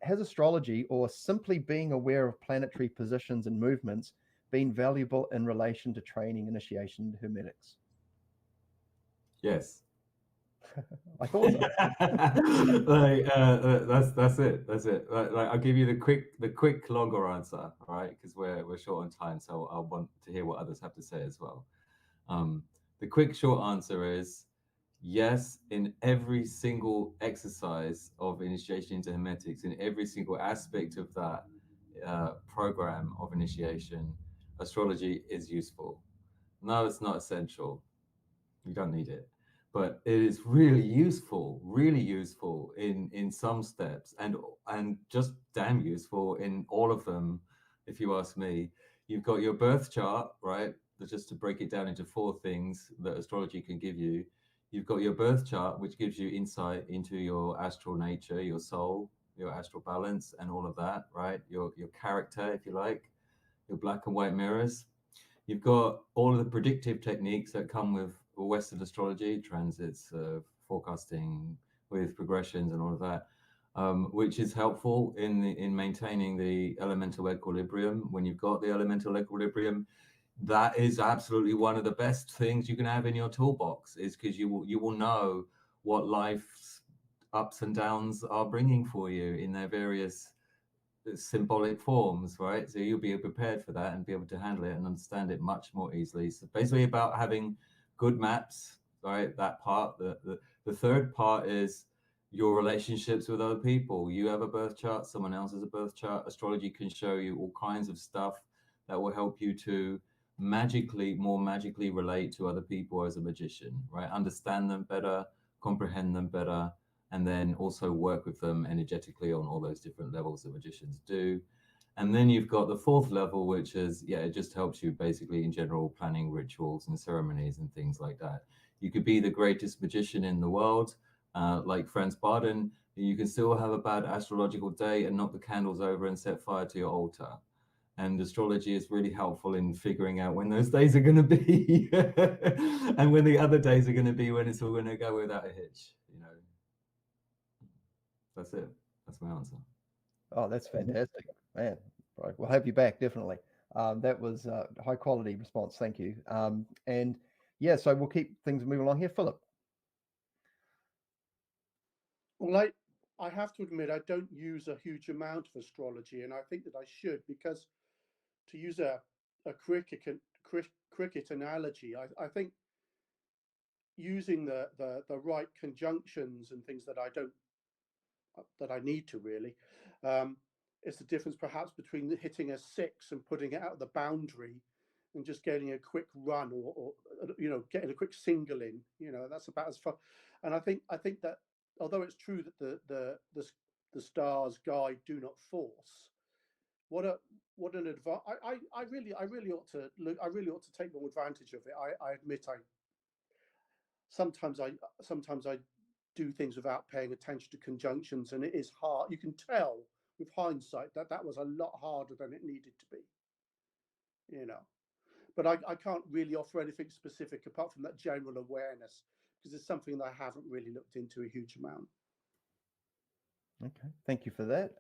has astrology or simply being aware of planetary positions and movements been valuable in relation to training initiation into Hermetics? Yes. I thought so. That's it. That's it. I'll give you the quick longer answer, all right? Because we're short on time, so I want to hear what others have to say as well. Um, the quick short answer is yes, in every single exercise of initiation into Hermetics, in every single aspect of that program of initiation, astrology is useful. No, it's not essential. You don't need it, but it is really useful in some steps, and just damn useful in all of them, if you ask me. You've got your birth chart, right? Just to break it down into four things that astrology can give you. You've got your birth chart, which gives you insight into your astral nature, your soul, your astral balance, and all of that, right? Your character, if you like, your black and white mirrors. You've got all of the predictive techniques that come with Western astrology, transits, forecasting with progressions and all of that, which is helpful in maintaining the elemental equilibrium. When you've got the elemental equilibrium, that is absolutely one of the best things you can have in your toolbox, is because you will know what life's ups and downs are bringing for you in their various symbolic forms, right? So you'll be prepared for that and be able to handle it and understand it much more easily. So basically about having good maps, right? That part. The third part is your relationships with other people. You have a birth chart, someone else has a birth chart. Astrology can show you all kinds of stuff that will help you to more magically relate to other people as a magician, right? Understand them better, comprehend them better, and then also work with them energetically on all those different levels that magicians do. And then you've got the fourth level, which is, yeah, it just helps you basically in general planning rituals and ceremonies and things like that. You could be the greatest magician in the world, like Franz Bardon. You can still have a bad astrological day and knock the candles over and set fire to your altar. And astrology is really helpful in figuring out when those days are going to be and when the other days are going to be, when it's all going to go without a hitch, you know. That's it. That's my answer. Oh, that's fantastic, man. Right, we'll have you back definitely. That was high quality response. Thank you. And yeah, so we'll keep things moving along here. Philip. Well, I have to admit, I don't use a huge amount of astrology, and I think that I should, because to use a cricket analogy, I think using the right conjunctions and things that I don't that I need to really. Um, it's the difference perhaps between hitting a six and putting it out of the boundary and just getting a quick run, or getting a quick single in. That's about as far. And I think that although it's true that the stars guide, do not force. What a what an advantage! I really ought to look. I really ought to take more advantage of it. I admit sometimes I sometimes I do things without paying attention to conjunctions, and it is hard. You can tell with hindsight that that was a lot harder than it needed to be. You know, but I can't really offer anything specific apart from that general awareness, because it's something that I haven't really looked into a huge amount. Okay, thank you for that.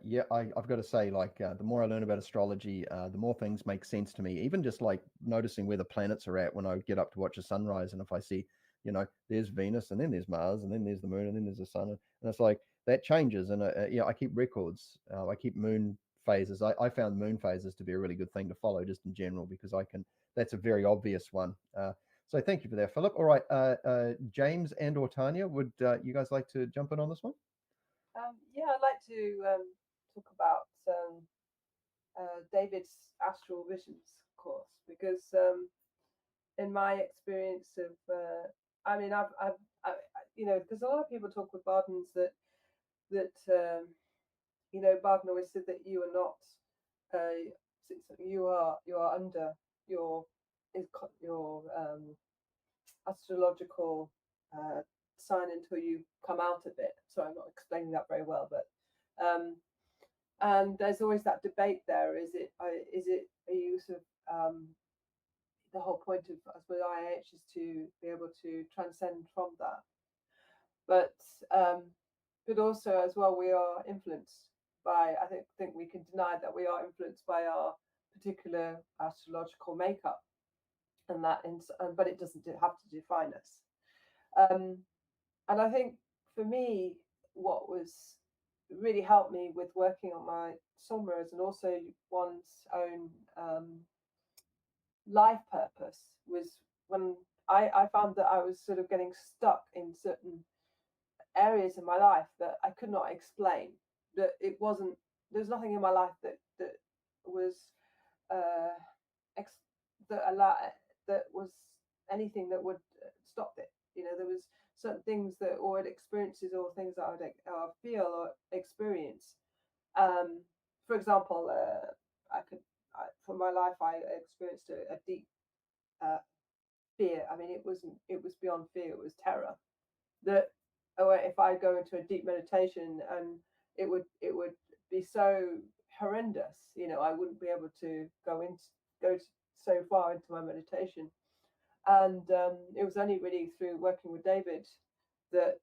Yeah, I've got to say, like, the more I learn about astrology, the more things make sense to me. Even just like noticing where the planets are at when I get up to watch a sunrise, and if I see, there's Venus, and then there's Mars, and then there's the Moon, and then there's the Sun, and it's like that changes. And I keep records. I keep moon phases. I found moon phases to be a really good thing to follow, just in general, because I can. That's a very obvious one. So thank you for that, Philip. All right, James and or Tanya, would you guys like to jump in on this one? Yeah, I'd like to talk about David's astral visions course, because in my experience of, I mean, because a lot of people talk with Bardons that Bardon always said that you are not, you are under your astrological sign until you come out of it. So I'm not explaining that very well, but and there's always that debate there. Is it are you sort of the whole point of, I suppose, IH is to be able to transcend from that, but also as well we are influenced by, I think we can deny that we are influenced by our particular astrological makeup, and but it doesn't have to define us. And I think for me, what was really helped me with working on my sun mirrors and also one's own life purpose was when I found that I was sort of getting stuck in certain areas in my life that I could not explain. That it wasn't, there's nothing in my life that was uh, that was anything that would stop it. You know, there was certain things that, or experiences, or things that I would feel or experience. For example, for my life, I experienced a deep fear. I mean, it was beyond fear; it was terror. That if I go into a deep meditation, and it would be so horrendous. You know, I wouldn't be able to go so far into my meditation. And it was only really through working with David that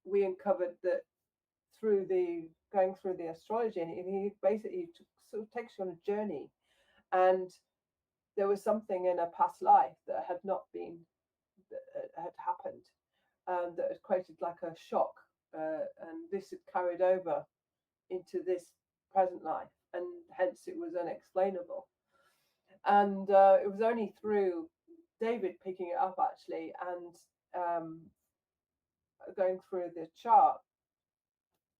we uncovered that through going through the astrology, and he basically sort of takes you on a journey, and there was something in a past life that had not been, that had happened, that had created like a shock, and this had carried over into this present life, and hence it was unexplainable. And it was only through David picking it up actually, and going through the chart,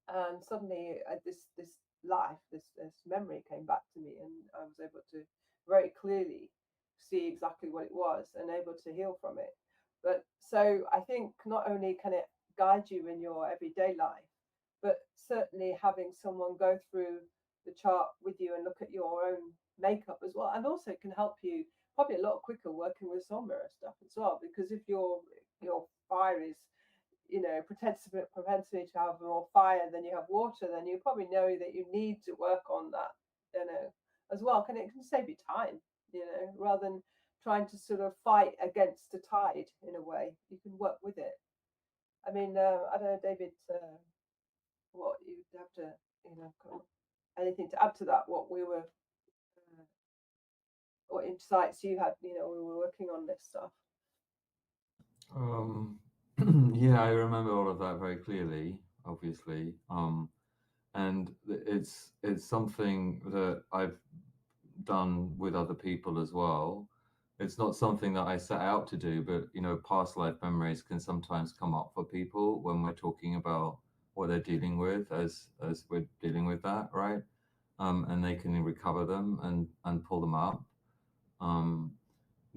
and suddenly this life, this memory came back to me, and I was able to very clearly see exactly what it was and able to heal from it. But so I think not only can it guide you in your everyday life, but certainly having someone go through the chart with you and look at your own makeup as well, and also can help you probably a lot quicker working with sun mirror stuff as well, because if your fire is, you know, propensity to have more fire than you have water, then you probably know that you need to work on that, you know, as well. It can save you time, you know, rather than trying to sort of fight against the tide in a way. You can work with it. I mean, I don't know, David, what you'd have to, you know, anything to add to that? What insights you had, you know, we were working on this stuff. Yeah, I remember all of that very clearly, obviously. And it's something that I've done with other people as well. It's not something that I set out to do, but you know, past life memories can sometimes come up for people when we're talking about what they're dealing with as we're dealing with that, right? And they can recover them and pull them up.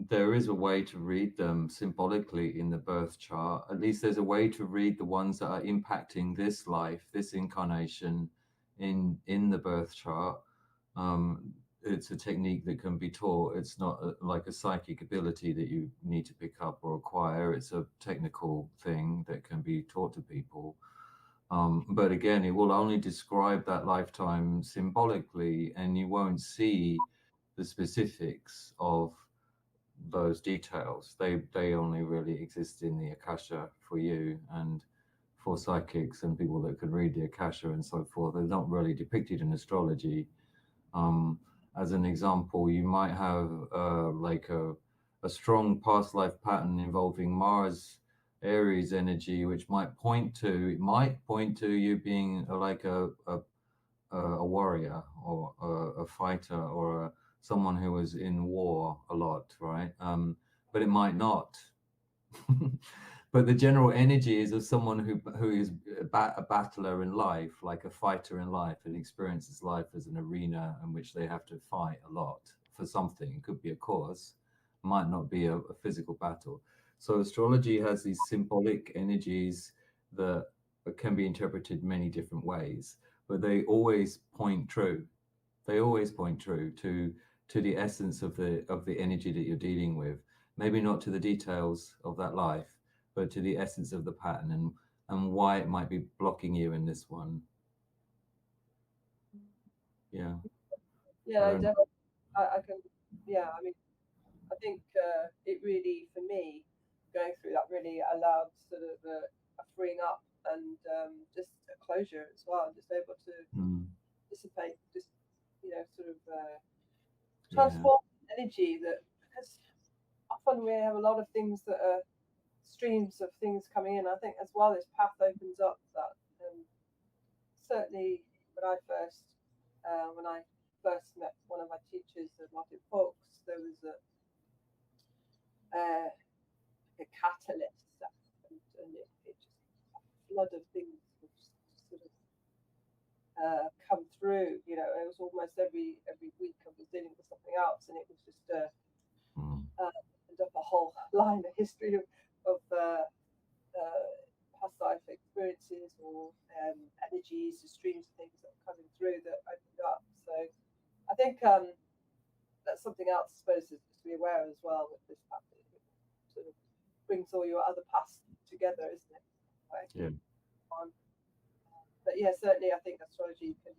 There is a way to read them symbolically in the birth chart. At least there's a way to read the ones that are impacting this life, this incarnation in the birth chart. It's a technique that can be taught. It's not like a psychic ability that you need to pick up or acquire. It's a technical thing that can be taught to people. But again, it will only describe that lifetime symbolically, and you won't see the specifics of those details. They only really exist in the Akasha for you, and for psychics and people that can read the Akasha and so forth. They're not really depicted in astrology. As an example, you might have like a strong past life pattern involving Mars Aries energy, which might point to you being like a warrior or a fighter or someone who was in war a lot, right? But it might not. But the general energy is of someone who is a battler in life, like a fighter in life, and experiences life as an arena in which they have to fight a lot for something. It could be a cause, might not be a physical battle. So astrology has these symbolic energies that can be interpreted many different ways, but they always point true. They always point true to the essence of the energy that you're dealing with. Maybe not to the details of that life, but to the essence of the pattern and why it might be blocking you in this one. Yeah. Yeah, definitely. I can. Yeah, I mean, I think it really, for me, going through that really allowed sort of a freeing up and just a closure as well, just able to dissipate, just sort of transform energy, that because often we have a lot of things that are streams of things coming in. I think as well this path opens up that, certainly when I first met one of my teachers, Martin Fox, there was a catalyst that happened, and it just a flood of things would just sort of come through. It was almost every week I was dealing with something else, and it was just opened up a whole line, a history of past life experiences or energies, the streams of things that are coming through that opened up. So I think that's something else, I suppose, is to be aware as well with this path. It sort of brings all your other paths together, isn't it? Right? Yeah. But yeah, certainly I think astrology can,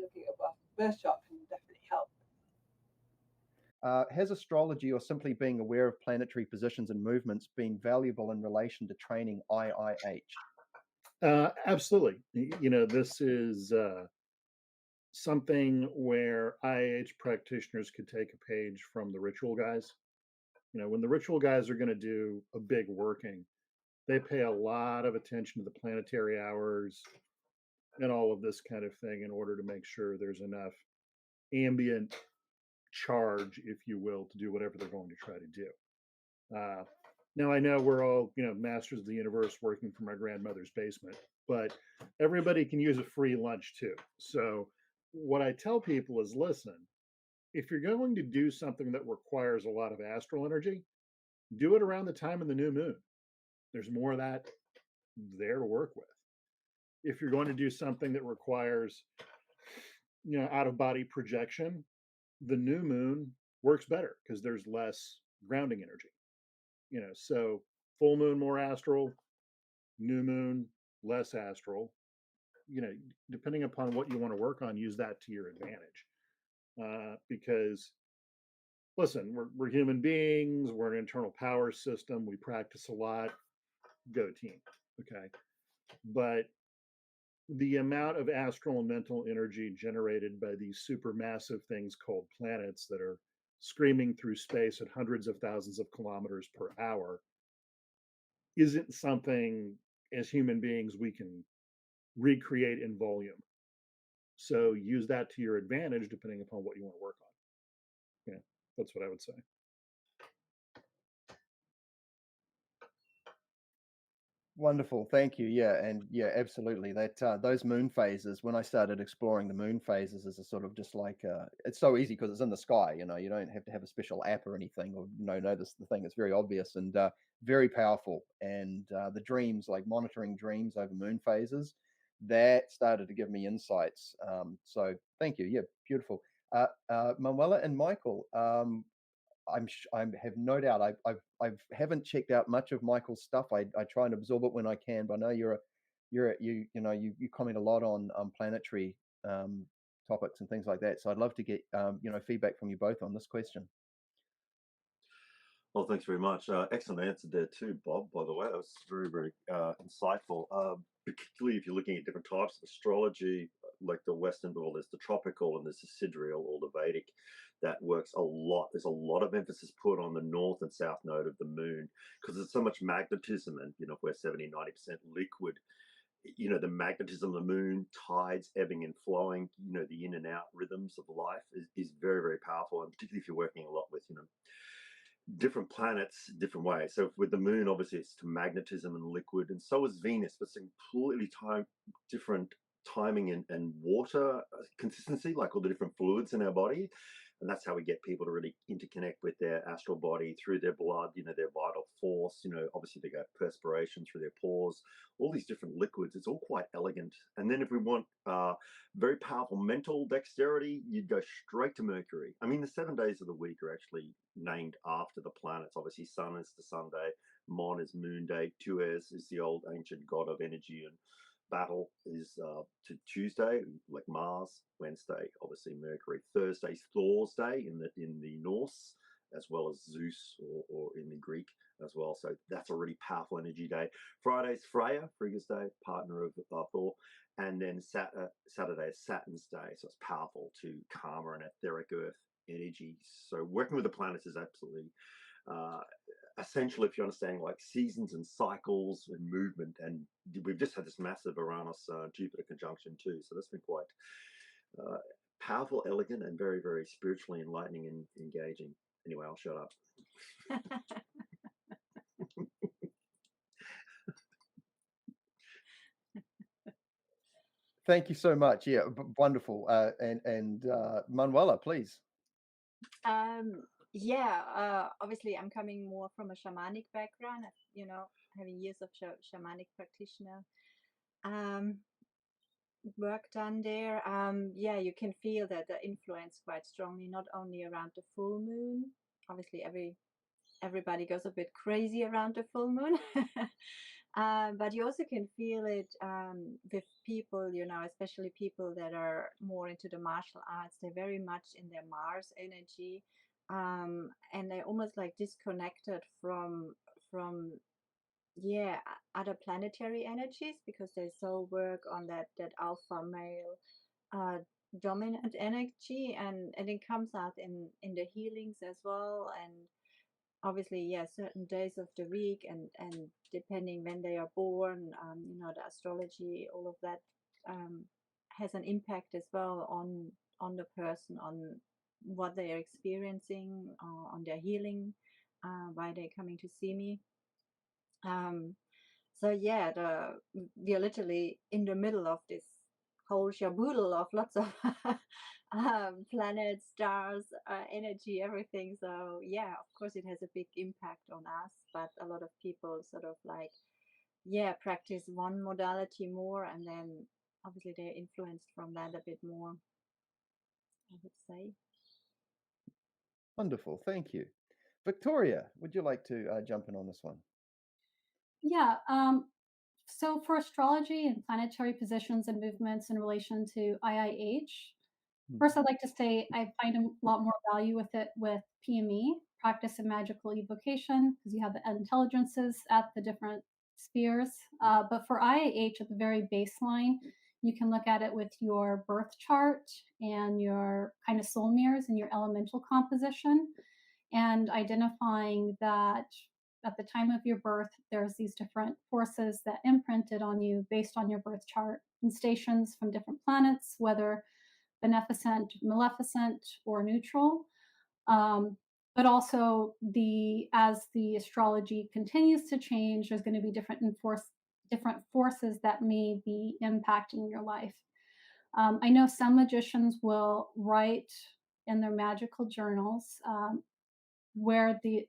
looking at a birth chart can definitely help. Has astrology, or simply being aware of planetary positions and movements, been valuable in relation to training IIH? Absolutely. This is something where IIH practitioners could take a page from the ritual guys. When the ritual guys are going to do a big working, they pay a lot of attention to the planetary hours and all of this kind of thing in order to make sure there's enough ambient charge, if you will, to do whatever they're going to try to do. Now, I know we're all, masters of the universe working from our grandmother's basement, but everybody can use a free lunch too. So what I tell people is, listen, if you're going to do something that requires a lot of astral energy, do it around the time of the new moon. There's more of that there to work with. If you're going to do something that requires, out of body projection, the new moon works better because there's less grounding energy. So full moon more astral, new moon less astral. Depending upon what you want to work on, use that to your advantage. Because listen, we're human beings, we're an internal power system, we practice a lot, go team. Okay. But the amount of astral and mental energy generated by these supermassive things called planets that are screaming through space at hundreds of thousands of kilometers per hour isn't something as human beings we can recreate in volume. So use that to your advantage depending upon what you want to work on. Yeah, that's what I would say. Wonderful, thank you. Yeah, and yeah, absolutely. That those moon phases. When I started exploring the moon phases, as a sort of just like it's so easy because it's in the sky. You don't have to have a special app or anything, or notice the thing. It's very obvious and very powerful. And the dreams, like monitoring dreams over moon phases, that started to give me insights. So thank you. Yeah, beautiful. Manuela and Michael. I have no doubt. I haven't checked out much of Michael's stuff. I try and absorb it when I can. But I know you comment a lot on planetary topics and things like that. So I'd love to get feedback from you both on this question. Well, thanks very much. Excellent answer there too, Bob, by the way. That was very, very insightful, particularly if you're looking at different types of astrology, like the Western, well, there's the tropical and there's the sidereal or the Vedic. That works a lot. There's a lot of emphasis put on the north and south node of the moon because there's so much magnetism, and if we're 70, 90% liquid, the magnetism of the moon, tides ebbing and flowing, the in and out rhythms of life is very, very powerful. And particularly if you're working a lot with, different planets, different ways. So with the moon, obviously it's to magnetism and liquid, and so is Venus, but it's completely different timing and water consistency, like all the different fluids in our body. And that's how we get people to really interconnect with their astral body through their blood, their vital force, obviously they get perspiration through their pores, all these different liquids. It's all quite elegant. And then if we want very powerful mental dexterity, you'd go straight to Mercury. I mean, the 7 days of the week are actually named after the planets. Obviously, Sun is the sun day, Mon is moon day, Tues is the old ancient god of energy and battle is to Tuesday, like Mars. Wednesday, obviously Mercury. Thursday's Thor's day in the Norse, as well as Zeus or in the Greek as well. So that's a really powerful energy day. Friday's Freya, Frigga's day, partner of Thor. And then Saturday is Saturn's day. So it's powerful to karma and etheric earth energy. So working with the planets is absolutely essential if you're understanding like seasons and cycles and movement. And we've just had this massive Uranus Jupiter conjunction too. So that's been quite powerful, elegant, and very, very spiritually enlightening and engaging. Anyway, I'll shut up. Thank you so much. Yeah, wonderful. And Manuela, please. Obviously I'm coming more from a shamanic background, you know, having years of shamanic practitioner work done there. You can feel that the influence quite strongly, not only around the full moon. Obviously everybody goes a bit crazy around the full moon. But you also can feel it with people, you know, especially people that are more into the martial arts. They're very much in their Mars energy, and they're almost like disconnected from other planetary energies, because they so work on that alpha male dominant energy, and it comes out in the healings as well. And obviously, certain days of the week and depending when they are born, you know, the astrology, all of that has an impact as well on the person, on what they are experiencing, on their healing, why they're coming to see me. We are literally in the middle of this whole shaboodle of lots of planets, stars, energy, everything. So of course it has a big impact on us, but a lot of people sort of like practice one modality more, and then obviously they're influenced from that a bit more, I would say. Wonderful, thank you. Victoria, would you like to jump in on this one? Yeah. So for astrology and planetary positions and movements in relation to IIH, first I'd like to say I find a lot more value with it with PME, practice of magical evocation, because you have the intelligences at the different spheres. But for IIH at the very baseline, you can look at it with your birth chart and your kind of soul mirrors and your elemental composition, and identifying that at the time of your birth, there's these different forces that imprinted on you based on your birth chart and stations from different planets, whether beneficent, maleficent, or neutral. But also as the astrology continues to change, there's going to be different forces that may be impacting your life. I know some magicians will write in their magical journals where the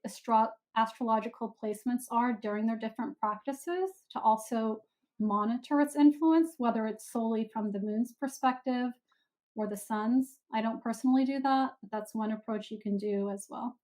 astrological placements are during their different practices, to also monitor its influence, whether it's solely from the moon's perspective or the sun's. I don't personally do that, but that's one approach you can do as well.